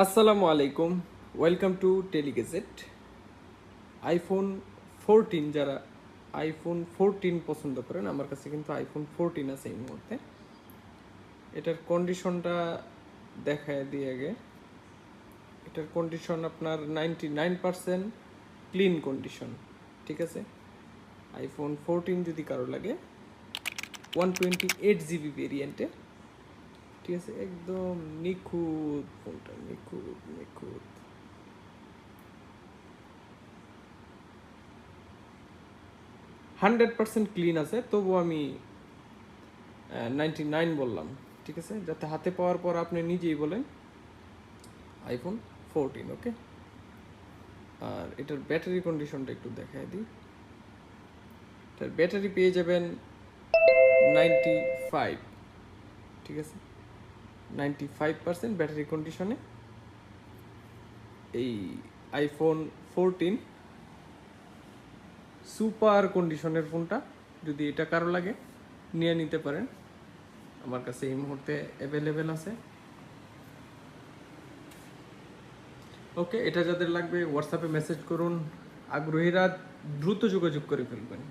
আসসালামু আলাইকুম, welcome to টেলিগেজেট। IPhone 14, যারা আইফোন 14 পছন্দ করেন, আমার কাছে কিন্তু আইফোন 14 আছে এই মুহূর্তে। এটার কন্ডিশনটা দেখায় দিয়ে আগে। এটার কন্ডিশন আপনার 99% ক্লিন কন্ডিশন, ঠিক আছে। আইফোন 14 যদি কারো লাগে, 128 GB ভেরিয়েন্টে, ঠিক আছে, একদম নিখুঁত ফোনটা, নিখুঁত নিখুঁত। 100% ক্লিন আছে, তবু আমি 99 বললাম, ঠিক আছে, যাতে হাতে পাওয়ার পর আপনি নিজেই বলেন আইফোন 14। ওকে, আর এটার ব্যাটারি কন্ডিশনটা একটু দেখাই দিই। এটার ব্যাটারি পেয়ে যাবেন 95, ঠিক আছে, 95% ব্যাটারি কন্ডিশনে এই আইফোন 14 সুপার কন্ডিশনের ফোনটা। যদি এটা কারো লাগে, নিয়ে নিতে পারেন, আমার কাছে এই মুহূর্তে অ্যাভেলেবেল আছে। ওকে, এটা যাদের লাগবে হোয়াটসঅ্যাপে মেসেজ করুন। আগ্রহীরা দ্রুত যোগাযোগ করে ফেলবেন।